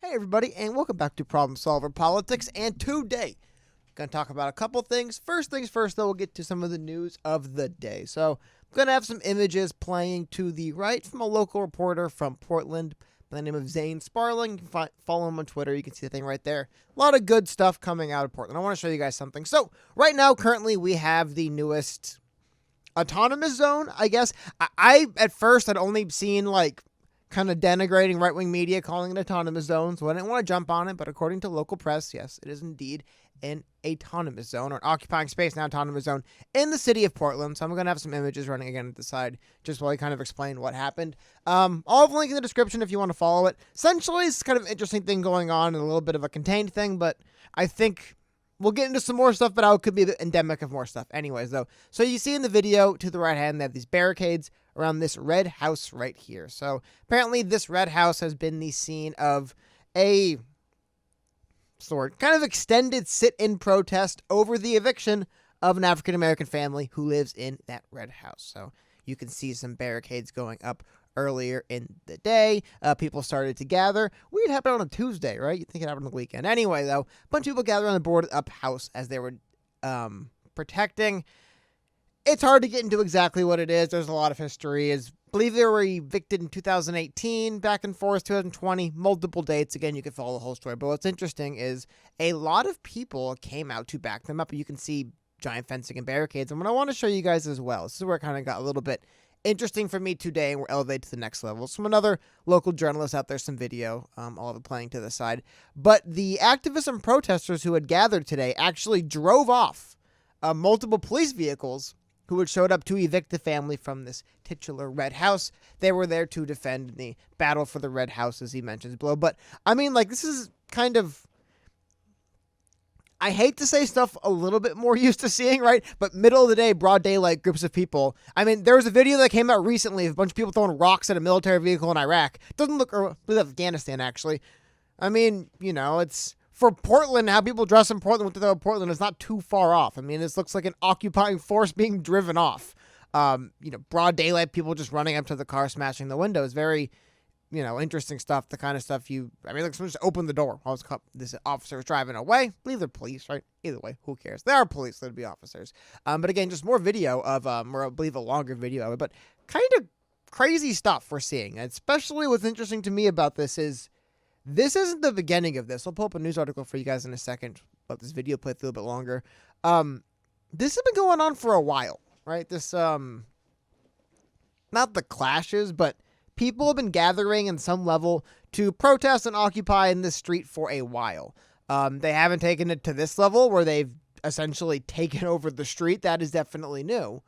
Hey everybody, and welcome back to Problem Solver Politics. And today, I'm going to talk about a couple things. First things first, though, we'll get to some of the news of the day. So, I'm going to have some images playing to the right from a local reporter from Portland by the name of Zane Sparling. You can follow him on Twitter. You can see the thing right there. A lot of good stuff coming out of Portland. I want to show you guys something. So, right now, currently, we have the newest autonomous zone, I guess. I at first, had only seen, kind of denigrating right-wing media, calling it autonomous zone, so I didn't want to jump on it, but according to local press, yes, it is indeed an autonomous zone, or an occupying space now autonomous zone in the city of Portland. So I'm going to have some images running again at the side, just while I kind of explain what happened. I'll have a link in the description if you want to follow it. Essentially, it's kind of an interesting thing going on, and a little bit of a contained thing, but I think we'll get into some more stuff, but it could be the endemic of more stuff. Anyways, though, so you see in the video to the right hand, they have these barricades around this red house right here. So apparently this red house has been the scene of a kind of extended sit-in protest over the eviction of an African-American family who lives in that red house. So you can see some barricades going up earlier in the day. People started to gather. Weird, happened on a Tuesday, right? You think it happened on the weekend. Anyway, though, a bunch of people gathered on the boarded up house as they were protecting. It's hard to get into exactly what it is. There's a lot of history. I believe they were evicted in 2018, back and forth, 2020, multiple dates. Again, you can follow the whole story. But what's interesting is a lot of people came out to back them up. You can see giant fencing and barricades. And what I want to show you guys as well, this is where it kind of got a little bit interesting for me today, and we're elevated to the next level. Some another local journalist out there, some video, all of it playing to the side. But the activists and protesters who had gathered today actually drove off multiple police vehicles who had showed up to evict the family from this titular red house. They were there to defend the battle for the red house, as he mentions below. But, I mean, this is kind of, I hate to say stuff a little bit more used to seeing, right? But middle of the day, broad daylight, groups of people. I mean, there was a video that came out recently of a bunch of people throwing rocks at a military vehicle in Iraq. Doesn't look, or Afghanistan, actually. I mean, it's, for Portland, how people dress in Portland with the Portland is not too far off. I mean, this looks like an occupying force being driven off. Broad daylight, people just running up to the car, smashing the windows. Very, interesting stuff. The kind of stuff someone just opened the door while this officer was driving away. I believe they're police, right? Either way, who cares? They are police. They'd be officers. But again, just more video of, or I believe a longer video of it, but kind of crazy stuff we're seeing. Especially what's interesting to me about this isn't the beginning of this. I'll pull up a news article for you guys in a second. Let this video play a little bit longer. This has been going on for a while, right? This, not the clashes, but people have been gathering in some level to protest and occupy in this street for a while. They haven't taken it to this level where they've essentially taken over the street. That is definitely new.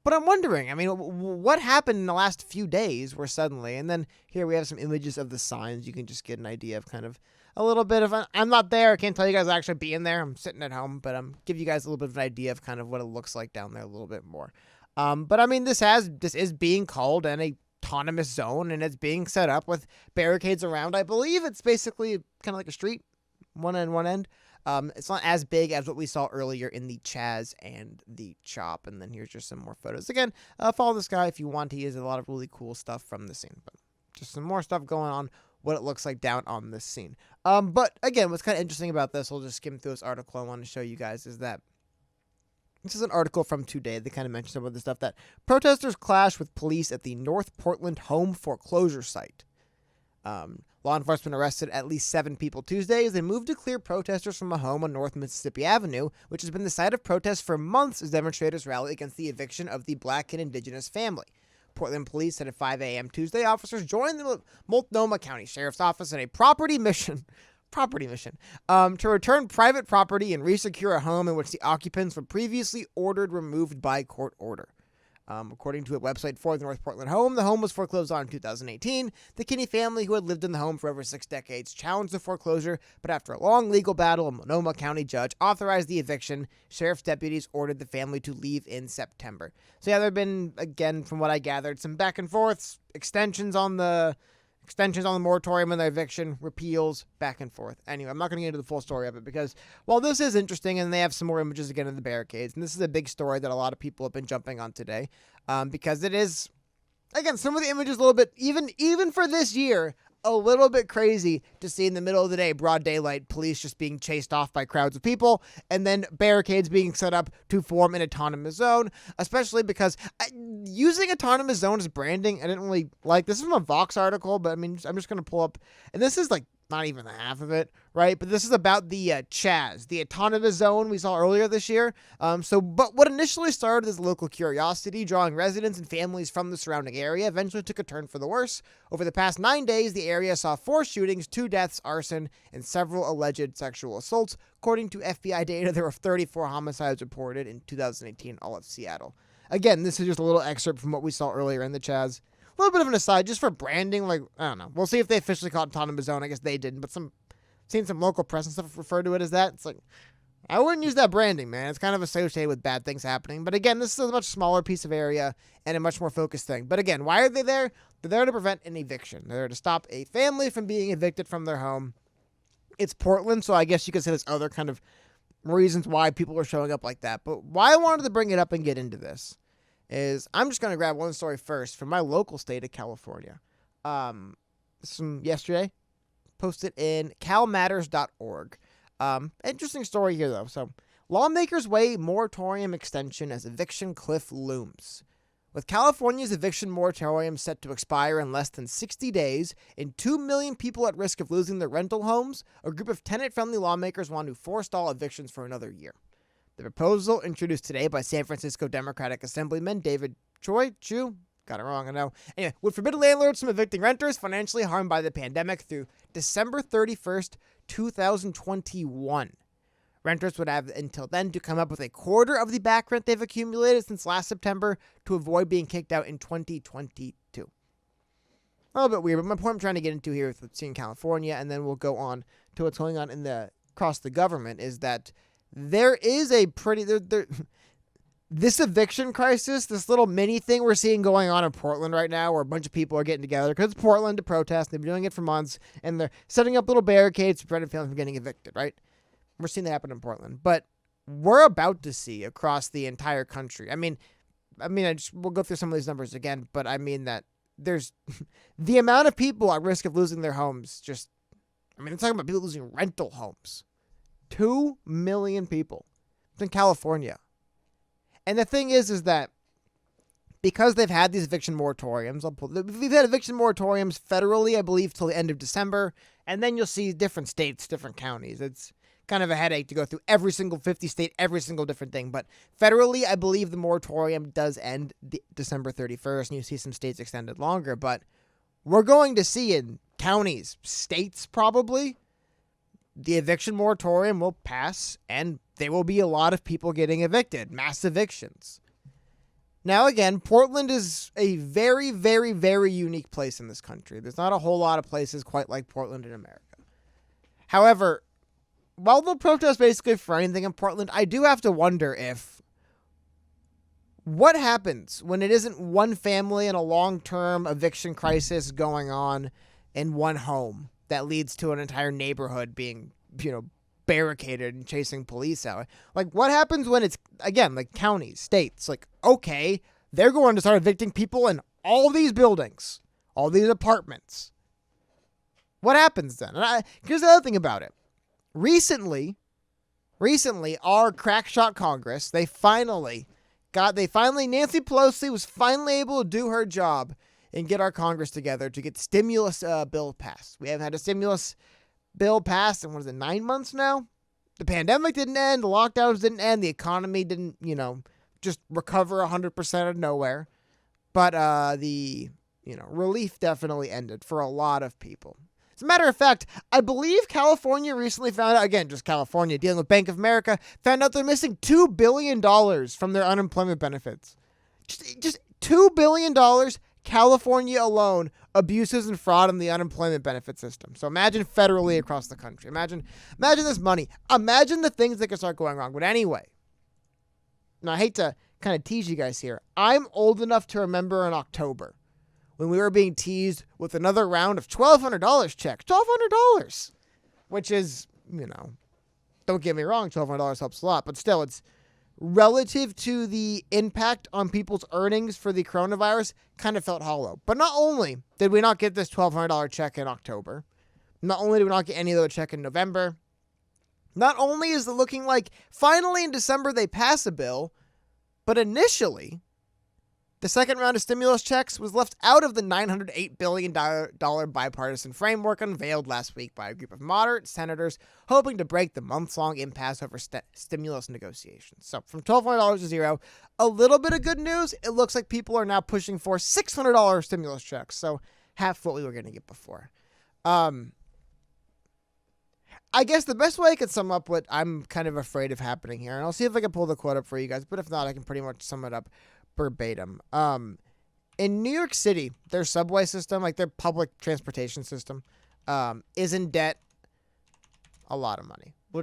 But I'm wondering, what happened in the last few days where suddenly, and then here we have some images of the signs. You can just get an idea of kind of a little bit of, I'm not there. I can't tell you guys actually being there. I'm sitting at home, but give you guys a little bit of an idea of kind of what it looks like down there a little bit more. But I mean, this is being called an autonomous zone, and it's being set up with barricades around. I believe it's basically kind of like a street, one end. It's not as big as what we saw earlier in the Chaz and the Chop. And then here's just some more photos. Again, follow this guy if you want. He has a lot of really cool stuff from the scene. But just some more stuff going on, what it looks like down on this scene. But again, what's kind of interesting about this, we'll just skim through this article I want to show you guys, is that this is an article from Today. They kind of mentioned some of the stuff that protesters clash with police at the North Portland home foreclosure site. Law enforcement arrested at least 7 people Tuesday as they moved to clear protesters from a home on North Mississippi Avenue, which has been the site of protests for months as demonstrators rally against the eviction of the Black and Indigenous family. Portland police said at 5 a.m. Tuesday, officers joined the Multnomah County Sheriff's Office in a property mission to return private property and resecure a home in which the occupants were previously ordered removed by court order. According to a website for the North Portland home, the home was foreclosed on in 2018. The Kinney family, who had lived in the home for over 6 decades, challenged the foreclosure, but after a long legal battle, a Multnomah County judge authorized the eviction. Sheriff's deputies ordered the family to leave in September. So yeah, there have been, again, from what I gathered, some back and forths, extensions on the moratorium and the eviction, repeals, back and forth. Anyway, I'm not going to get into the full story of it because while this is interesting, and they have some more images again of the barricades, and this is a big story that a lot of people have been jumping on today, because it is, again, some of the images a little bit, even for this year, a little bit crazy to see in the middle of the day, broad daylight, police just being chased off by crowds of people, and then barricades being set up to form an autonomous zone, especially because using autonomous zone as branding, I didn't really like. This is from a Vox article, but I mean, I'm just going to pull up, and this is like not even the half of it, right? But this is about the Chaz, the autonomous zone we saw earlier this year. But what initially started as local curiosity, drawing residents and families from the surrounding area, eventually took a turn for the worse. Over the past 9 days, the area saw 4 shootings, 2 deaths, arson, and several alleged sexual assaults. According to FBI data, there were 34 homicides reported in 2018, all of Seattle. Again, this is just a little excerpt from what we saw earlier in the Chaz. A little bit of an aside, just for branding, like, I don't know. We'll see if they officially call it autonomous zone. I guess they didn't, but seen some local press and stuff refer to it as that. It's like, I wouldn't use that branding, man. It's kind of associated with bad things happening. But again, this is a much smaller piece of area and a much more focused thing. But again, why are they there? They're there to prevent an eviction. They're there to stop a family from being evicted from their home. It's Portland, so I guess you could say there's other kind of reasons why people are showing up like that. But why I wanted to bring it up and get into this is I'm just going to grab one story first from my local state of California. Some yesterday, posted in calmatters.org. Interesting story here, though. So, lawmakers weigh moratorium extension as eviction cliff looms. With California's eviction moratorium set to expire in less than 60 days and 2 million people at risk of losing their rental homes, a group of tenant-friendly lawmakers want to forestall evictions for another year. The proposal, introduced today by San Francisco Democratic Assemblyman David Chu, got it wrong, I know, anyway, would forbid landlords from evicting renters financially harmed by the pandemic through December 31st, 2021. Renters would have until then to come up with a quarter of the back rent they've accumulated since last September to avoid being kicked out in 2022. A little bit weird, but my point I'm trying to get into here with seeing California, and then we'll go on to what's going on across the government, is that there is a pretty... This eviction crisis, this little mini thing we're seeing going on in Portland right now, where a bunch of people are getting together because it's Portland to protest. They've been doing it for months, and they're setting up little barricades to prevent families from getting evicted, right? We're seeing that happen in Portland. But we're about to see across the entire country. We'll go through some of these numbers again, but I mean that there's the amount of people at risk of losing their homes. It's talking about people losing rental homes. 2 million people. It's in California. And the thing is that because they've had these eviction moratoriums, we've had eviction moratoriums federally, I believe, till the end of December, and then you'll see different states, different counties. It's kind of a headache to go through every single 50 state, every single different thing. But federally, I believe the moratorium does end December 31st, and you see some states extended longer. But we're going to see in counties, states probably, the eviction moratorium will pass, and there will be a lot of people getting evicted, mass evictions. Now, again, Portland is a very, very, very unique place in this country. There's not a whole lot of places quite like Portland in America. However, while they'll protest basically for anything in Portland, I do have to wonder what happens when it isn't one family and a long-term eviction crisis going on in one home that leads to an entire neighborhood being, barricaded and chasing police out. Like, what happens when it's, again, like counties, states, like, okay, they're going to start evicting people in all these buildings, all these apartments. What happens then? Here's the other thing about it. Recently, our crackshot Congress, Nancy Pelosi was finally able to do her job and get our Congress together to get stimulus bill passed. We haven't had a stimulus bill passed in, 9 months now? The pandemic didn't end, the lockdowns didn't end, the economy didn't, just recover 100% out of nowhere. But the relief definitely ended for a lot of people. As a matter of fact, I believe California recently found out, again, just California, dealing with Bank of America, found out they're missing $2 billion from their unemployment benefits. Just $2 billion, California alone, abuses and fraud in the unemployment benefit system. So imagine federally across the country. Imagine this money. Imagine the things that could start going wrong. But anyway, now I hate to kind of tease you guys here. I'm old enough to remember in October when we were being teased with another round of $1,200 checks. $1,200! Which is, don't get me wrong, $1,200 helps a lot. But still, it's relative to the impact on people's earnings for the coronavirus, kind of felt hollow. But not only did we not get this $1,200 check in October, not only did we not get any other check in November, not only is it looking like finally in December they pass a bill, but initially, the second round of stimulus checks was left out of the $908 billion bipartisan framework unveiled last week by a group of moderate senators hoping to break the months-long impasse over stimulus negotiations. So from $1,200 to zero, a little bit of good news. It looks like people are now pushing for $600 stimulus checks, so half what we were going to get before. I guess the best way I could sum up what I'm kind of afraid of happening here, and I'll see if I can pull the quote up for you guys, but if not, I can pretty much sum it up verbatim. In New York City, their subway system, like their public transportation system, is in debt a lot of money. We'll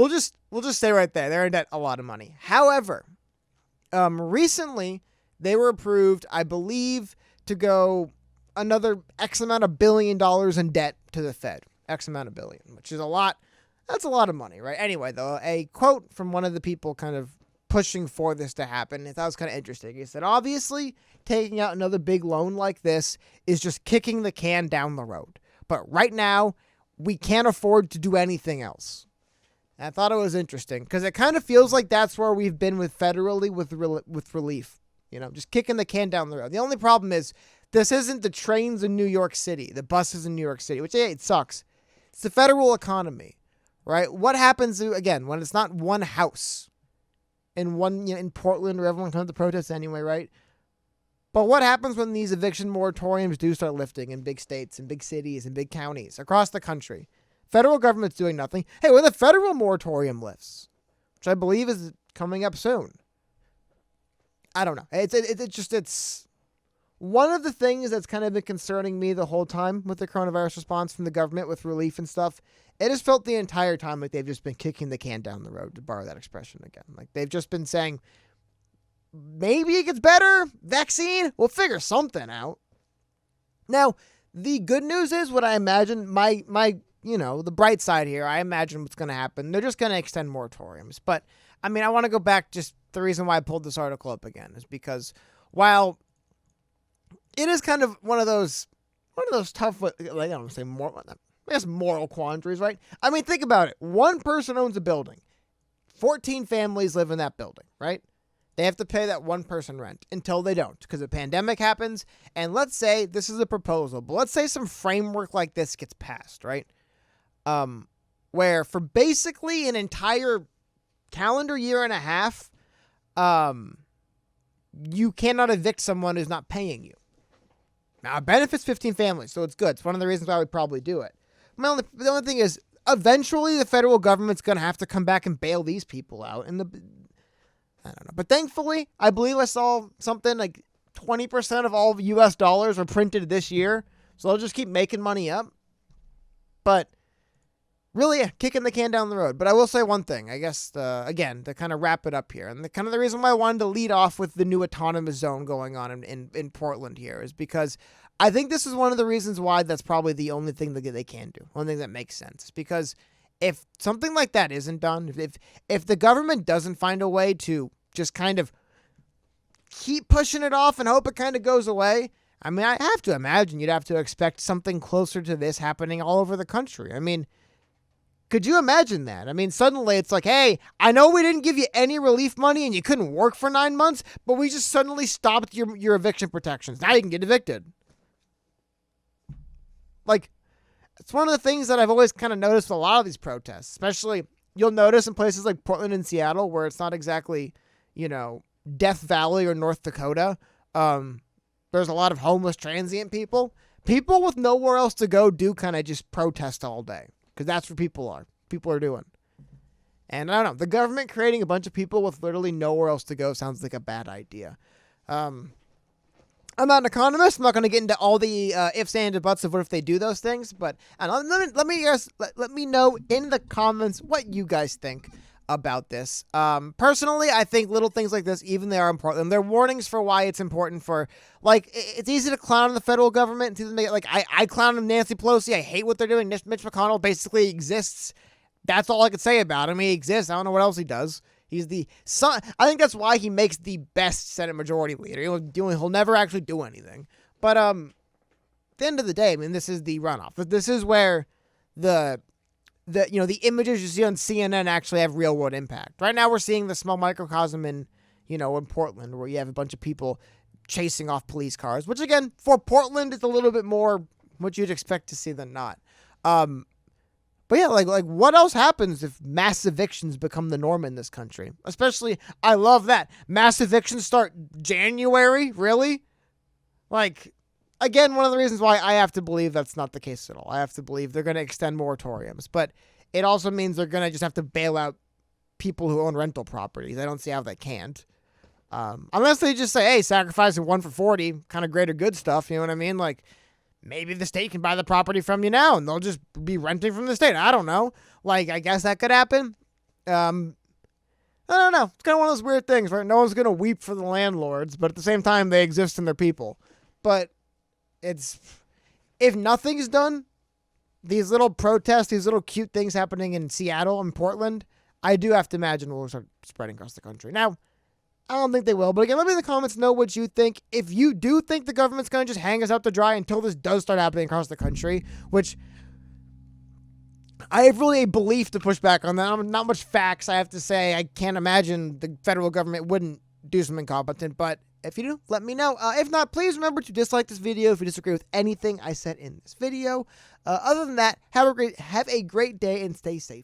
just stay right there. They're in debt a lot of money. However, recently they were approved, I believe, to go another X amount of $1 billion in debt to the Fed. X amount of billion, which is a lot. That's a lot of money, right? Anyway, though, a quote from one of the people kind of pushing for this to happen, I thought it was kind of interesting. He said, obviously, taking out another big loan like this is just kicking the can down the road. But right now, we can't afford to do anything else. And I thought it was interesting because it kind of feels like that's where we've been with federally with relief. You know, just kicking the can down the road. The only problem is this isn't the trains in New York City, the buses in New York City, which, yeah, it sucks. It's the federal economy, right? What happens, again, when it's not one house in one, in Portland where everyone comes to protest anyway, right? But what happens when these eviction moratoriums do start lifting in big states and big cities and big counties across the country? Federal government's doing nothing. Hey, when the federal moratorium lifts, which I believe is coming up soon, I don't know. It's one of the things that's kind of been concerning me the whole time with the coronavirus response from the government with relief and stuff. It has felt the entire time like they've just been kicking the can down the road, to borrow that expression again. Like they've just been saying, maybe it gets better. Vaccine, we'll figure something out. Now, the good news is what I imagine, the bright side here, I imagine what's going to happen. They're just going to extend moratoriums. But, I mean, I want to go back, just the reason why I pulled this article up again is because while it is kind of one of those tough, like, I don't want to say more, I guess moral quandaries, right? I mean, think about it. One person owns a building. 14 families live in that building, right? They have to pay that one person rent until they don't because a pandemic happens. And let's say this is a proposal, but let's say some framework like this gets passed, right? Where for basically an entire calendar year and a half, you cannot evict someone who's not paying you. Now, it benefits 15 families, so it's good. It's one of the reasons why I would probably do it. The only thing is, eventually the federal government's going to have to come back and bail these people out. And I don't know. But thankfully, I believe I saw something like 20% of all U.S. dollars are printed this year. So they'll just keep making money up. But really, yeah, kicking the can down the road. But I will say one thing, I guess, again, to kind of wrap it up here. And the reason why I wanted to lead off with the new autonomous zone going on in Portland here is because I think this is one of the reasons why that's probably the only thing that they can do. One thing that makes sense. Because if something like that isn't done, if the government doesn't find a way to just kind of keep pushing it off and hope it kind of goes away, I mean, I have to imagine you'd have to expect something closer to this happening all over the country. I mean, could you imagine that? I mean, suddenly it's like, hey, I know we didn't give you any relief money and you couldn't work for 9 months, but we just suddenly stopped your eviction protections. Now you can get evicted. Like, it's one of the things that I've always kind of noticed with a lot of these protests, especially you'll notice in places like Portland and Seattle where it's not exactly, Death Valley or North Dakota. There's a lot of homeless transient people. People with nowhere else to go do kind of just protest all day because that's what people are doing. And I don't know, the government creating a bunch of people with literally nowhere else to go sounds like a bad idea. I'm not an economist. I'm not going to get into all the ifs, ands, and buts of what if they do those things. But let me know in the comments what you guys think about this. Personally, I think little things like this, even they are important. They're warnings for why it's important for, like, it's easy to clown the federal government. It's easy to make it, like, I clown Nancy Pelosi. I hate what they're doing. Mitch McConnell basically exists. That's all I could say about him. He exists. I don't know what else he does. He's the son. I think that's why he makes the best Senate Majority Leader. He'll never actually do anything. But at the end of the day, I mean, this is the runoff. This is where the images you see on CNN actually have real world impact. Right now, we're seeing the small microcosm in Portland, where you have a bunch of people chasing off police cars, which again, for Portland, is a little bit more what you'd expect to see than not. But yeah, like what else happens if mass evictions become the norm in this country? Especially, I love that. Mass evictions start January? Really? Like, again, one of the reasons why I have to believe that's not the case at all. I have to believe they're going to extend moratoriums. But it also means they're going to just have to bail out people who own rental properties. I don't see how they can't. Unless they just say, hey, sacrificing 1 for 40, kind of greater good stuff, you know what I mean? Like, maybe the state can buy the property from you now and they'll just be renting from the state. I don't know. Like, I guess that could happen. I don't know. It's kind of one of those weird things, right? No one's going to weep for the landlords, but at the same time, they exist in their people. But if nothing's done, these little protests, these little cute things happening in Seattle and Portland, I do have to imagine will start spreading across the country. Now, I don't think they will, but again, let me in the comments know what you think. If you do think the government's going to just hang us out to dry until this does start happening across the country, which I have really a belief to push back on that. Not much facts, I have to say. I can't imagine the federal government wouldn't do something competent, but if you do, let me know. If not, please remember to dislike this video if you disagree with anything I said in this video. Other than that, have a great day and stay safe.